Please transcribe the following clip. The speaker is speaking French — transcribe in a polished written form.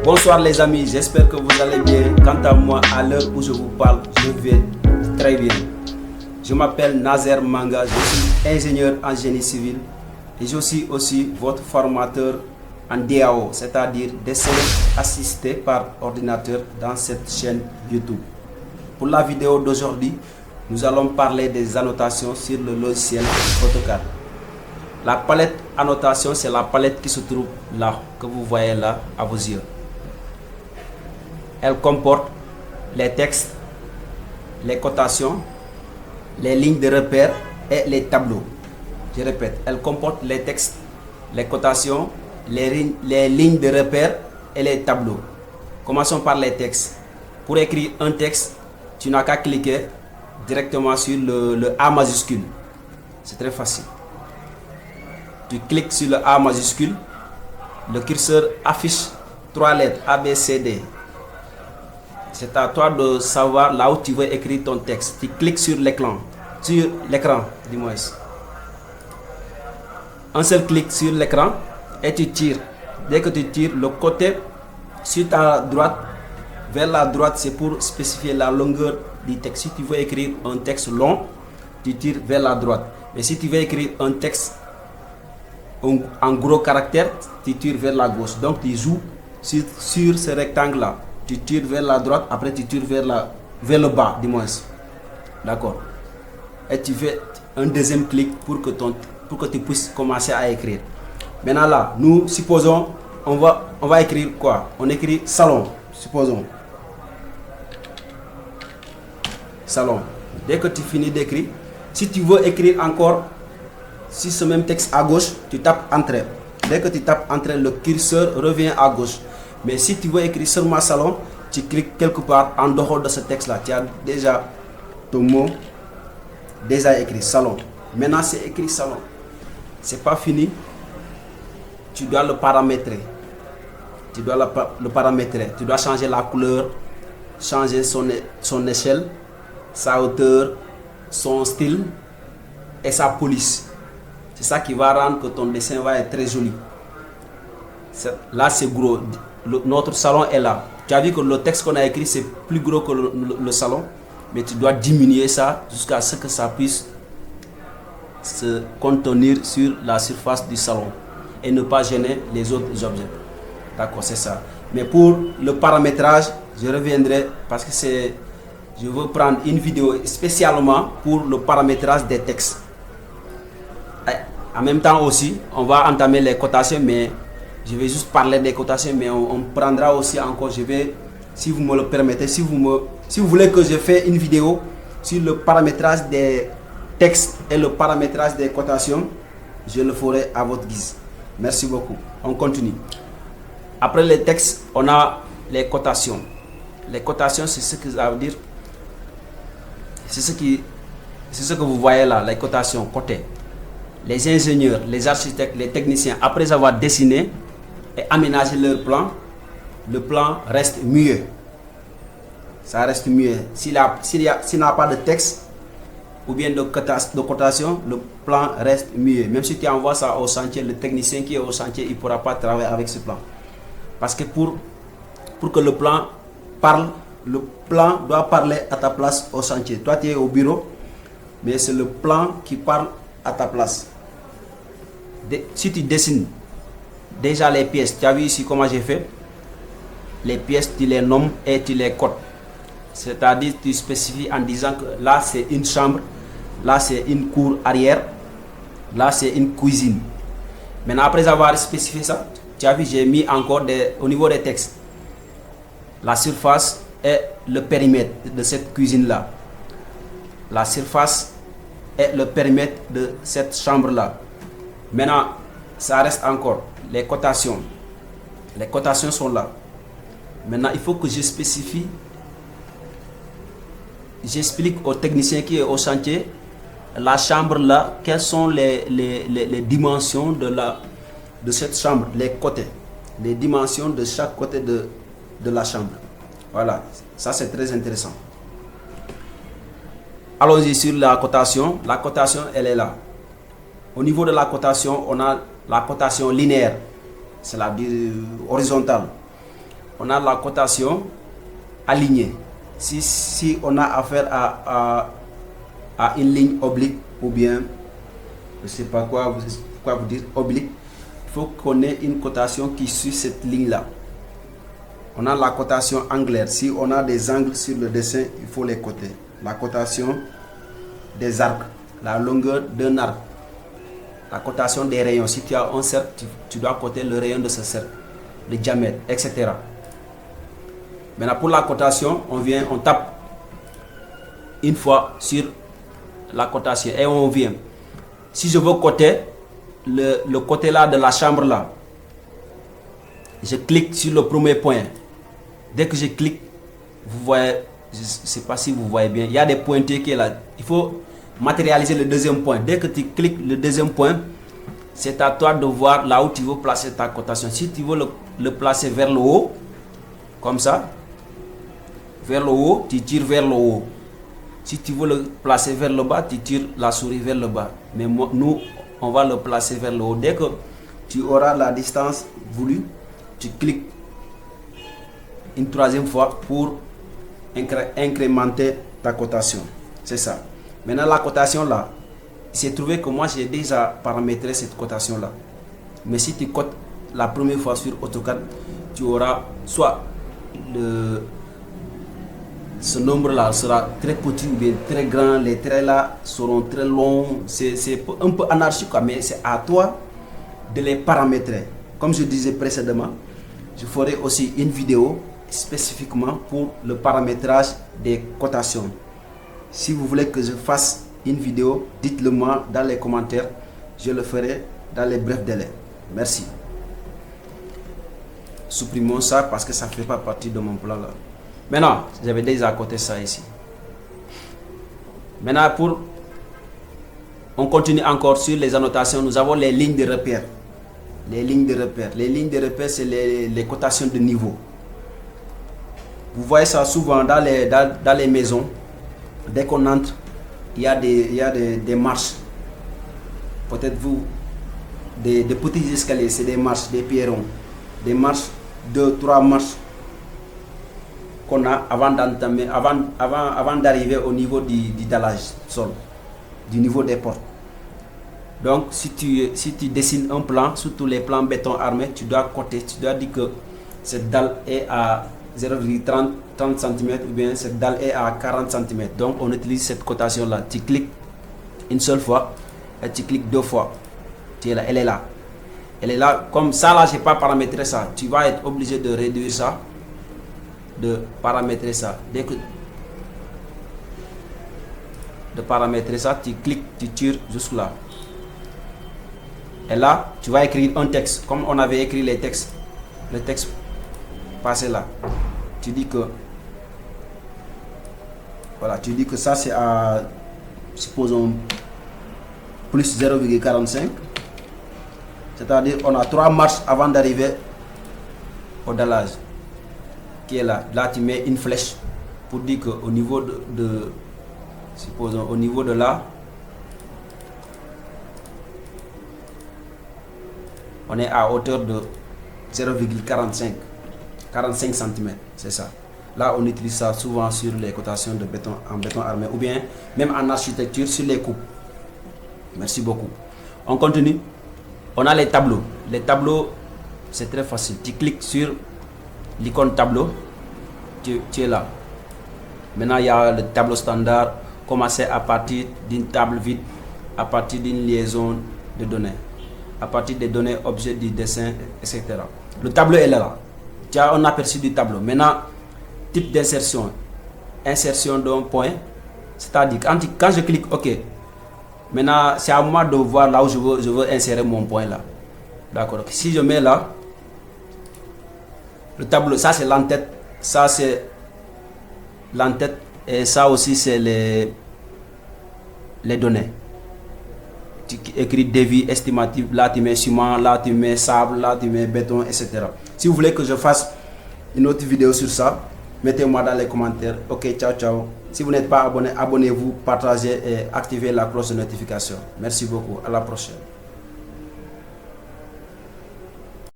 Bonsoir les amis, j'espère que vous allez bien. Quant à moi, à l'heure où je vous parle, je vais très bien. Je m'appelle Nazer Manga, je suis ingénieur en génie civil et je suis aussi votre formateur en DAO, c'est-à-dire dessin assisté par ordinateur dans cette chaîne YouTube. Pour la vidéo d'aujourd'hui, nous allons parler des annotations sur le logiciel AutoCAD. La palette annotation, c'est la palette qui se trouve là, que vous voyez là à vos yeux. Elle comporte les textes, les cotations, les lignes de repère et les tableaux. Je répète, elle comporte les textes, les cotations, les lignes de repère et les tableaux. Commençons par les textes. Pour écrire un texte, tu n'as qu'à cliquer directement sur le A majuscule. C'est très facile. Tu cliques sur le A majuscule, le curseur affiche 3 lettres A, B, C, D. C'est à toi de savoir là où tu veux écrire ton texte. Tu cliques sur l'écran, du moins. Un seul clic sur l'écran et tu tires. Dès que tu tires, le côté sur ta droite, vers la droite, c'est pour spécifier la longueur du texte. Si tu veux écrire un texte long, tu tires vers la droite. Mais si tu veux écrire un texte en gros caractères, tu tires vers la gauche. Donc tu joues sur ce rectangle là. Tu tires vers la droite, après tu tires vers le bas, du moins. D'accord. Et tu fais un deuxième clic pour que tu puisses commencer à écrire. Maintenant là, nous supposons, on va écrire quoi? On écrit salon, supposons. Salon. Dès que tu finis d'écrire, si tu veux écrire encore sur ce même texte à gauche, tu tapes Entrée. Dès que tu tapes Entrée, le curseur revient à gauche. Mais si tu veux écrire seulement salon, tu cliques quelque part en dehors de ce texte-là. Tu as déjà ton mot déjà écrit, salon. Maintenant, c'est écrit salon. C'est pas fini. Tu dois le paramétrer. Tu dois le paramétrer. Tu dois changer la couleur, changer son échelle, sa hauteur, son style et sa police. C'est ça qui va rendre que ton dessin va être très joli. Là, c'est gros. Notre salon est là. Tu as vu que le texte qu'on a écrit, c'est plus gros que le salon. Mais tu dois diminuer ça jusqu'à ce que ça puisse se contenir sur la surface du salon et ne pas gêner les autres objets. D'accord, c'est ça. Mais pour le paramétrage, je reviendrai parce que je veux prendre une vidéo spécialement pour le paramétrage des textes. En même temps aussi, on va entamer les cotations, mais je vais juste parler des cotations, mais on prendra aussi encore, si vous me le permettez, si vous voulez que je fasse une vidéo sur le paramétrage des textes et le paramétrage des cotations, je le ferai à votre guise. Merci beaucoup. On continue. Après les textes, on a les cotations. Les cotations, c'est ce que ça veut dire. C'est ce que vous voyez là, les cotations, côté. Les ingénieurs, les architectes, les techniciens, après avoir dessiné et aménagé leur plan, le plan reste muet. Ça reste muet. S'il n'a pas de texte ou bien de cotation, le plan reste muet. Même si tu envoies ça au chantier, le technicien qui est au chantier, il ne pourra pas travailler avec ce plan. Parce que pour que le plan parle, le plan doit parler à ta place au chantier. Toi, tu es au bureau, mais c'est le plan qui parle à ta place. Si tu dessines déjà les pièces, tu as vu ici comment j'ai fait? Les pièces, tu les nommes et tu les codes. C'est-à-dire, tu spécifies en disant que là, c'est une chambre, là, c'est une cour arrière, là, c'est une cuisine. Maintenant, après avoir spécifié ça, tu as vu, j'ai mis encore au niveau des textes la surface et le périmètre de cette cuisine-là. La surface et le périmètre de cette chambre-là. Maintenant, ça reste encore les cotations. Les cotations sont là. Maintenant, il faut que je spécifie. J'explique au technicien qui est au chantier, la chambre là, quelles sont les dimensions de cette chambre, les côtés, les dimensions de chaque côté de la chambre. Voilà, ça c'est très intéressant. Allons-y sur la cotation. La cotation, elle est là. Au niveau de la cotation, on a la cotation linéaire, c'est-à-dire horizontale. on a la cotation alignée. Si on a affaire à une ligne oblique ou bien, je ne sais pas quoi vous dire, oblique, il faut qu'on ait une cotation qui suit cette ligne-là. On a la cotation angulaire. Si on a des angles sur le dessin, il faut les coter. La cotation des arcs, la longueur d'un arc. La cotation des rayons. Si tu as un cercle, tu dois coter le rayon de ce cercle, le diamètre, etc. Maintenant, pour la cotation, on tape une fois sur la cotation et on vient. Si je veux coter le côté là de la chambre là, je clique sur le premier point. Dès que je clique, vous voyez, je ne sais pas si vous voyez bien, il y a des pointillés qui est là. Il faut matérialiser le deuxième point. Dès que tu cliques le deuxième point, c'est à toi de voir là où tu veux placer ta cotation. Si tu veux le placer vers le haut, comme ça, vers le haut, tu tires vers le haut. Si tu veux le placer vers le bas, tu tires la souris vers le bas. Mais nous, on va le placer vers le haut. Dès que tu auras la distance voulue, tu cliques une troisième fois pour incrémenter ta cotation. C'est ça. Maintenant, la cotation là, il s'est trouvé que moi j'ai déjà paramétré cette cotation là. Mais si tu cotes la première fois sur AutoCAD, tu auras soit ce nombre là sera très petit ou bien très grand, les traits là seront très longs. C'est un peu anarchique, mais c'est à toi de les paramétrer. Comme je disais précédemment, je ferai aussi une vidéo spécifiquement pour le paramétrage des cotations. Si vous voulez que je fasse une vidéo, dites-le moi dans les commentaires. Je le ferai dans les brefs délais. Merci. Supprimons ça parce que ça ne fait pas partie de mon plan là. Maintenant, j'avais déjà coté ça ici. Maintenant, on continue encore sur les annotations. Nous avons les lignes de repère. Les lignes de repère. Les lignes de repère, c'est les cotations de niveau. Vous voyez ça souvent dans les maisons. Dès qu'on entre, il y a des marches. Peut-être des petits escaliers, c'est des marches, des pierrons. Des marches, 2-3 marches qu'on a avant d'arriver au niveau du dallage sol, du niveau des portes. Donc, si tu dessines un plan, surtout les plans béton armé, tu dois coter, tu dois dire que cette dalle est à 0,30 cm ou bien cette dalle est à 40 cm. Donc, on utilise cette cotation-là. Tu cliques une seule fois et tu cliques 2 fois. Tu es là, elle est là. Elle est là. Comme ça, là, je n'ai pas paramétré ça. Tu vas être obligé de réduire ça, de paramétrer ça. Dès que de paramétrer ça, tu cliques, tu tires jusque là. Et là, tu vas écrire un texte, comme on avait écrit les textes, le texte passé là. Tu dis que, voilà, tu dis que ça c'est à, supposons, plus 0,45. C'est-à-dire, on a 3 marches avant d'arriver au dallage, qui est là. Là, tu mets une flèche pour dire qu'au niveau supposons, au niveau de là, on est à hauteur de 0,45 cm, c'est ça. Là, on utilise ça souvent sur les cotations de béton en béton armé ou bien même en architecture sur les coupes. Merci beaucoup. On continue. On a les tableaux. Les tableaux, c'est très facile. Tu cliques sur l'icône tableau, tu es là. Maintenant, il y a le tableau standard, commencer à partir d'une table vide, à partir d'une liaison de données, à partir des données objets du dessin, etc. Le tableau est là. Tu as un aperçu du tableau. Maintenant, type d'insertion. Insertion d'un point. C'est-à-dire, quand je clique OK, maintenant, c'est à moi de voir là où je veux insérer mon point là. D'accord. Si je mets là, le tableau, ça c'est l'entête. Ça c'est l'entête. Et ça aussi c'est les données. Tu écris devis estimatif, là tu mets ciment, là tu mets sable, là tu mets béton, etc. Si vous voulez que je fasse une autre vidéo sur ça, mettez-moi dans les commentaires. Ok, ciao, ciao. Si vous n'êtes pas abonné, abonnez-vous, partagez et activez la cloche de notification. Merci beaucoup. À la prochaine.